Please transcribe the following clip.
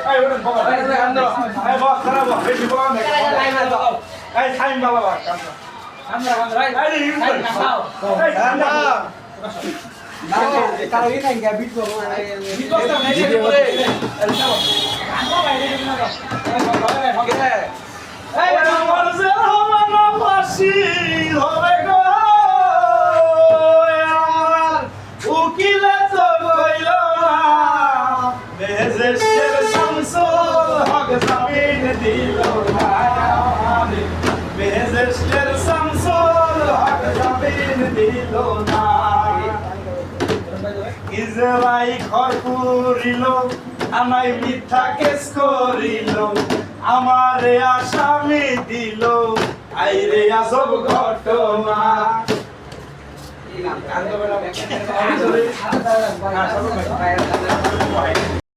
এই ওটা বাবা এই বাবা খারাপ বাবা বেশি বাবা না এই টাইম বাবা বাবা এই ইউজ কর এই ঠান্ডা না কারো ই নাই বিট করব বিট করতে নাই সে বলে এই আমার যে হওয়া বাসি হবে গো আমার উকিলে তো কইল না বেহেশতের শামসুল হক জামিন দিল না বেহেশতের শামসুল হক জামিন দিল না ইসরাই ঘর করিল আমায় মিথ্যা কেস করিল আমারে আসামি দিল আইরে আজব ঘটনা কান্দো বেলা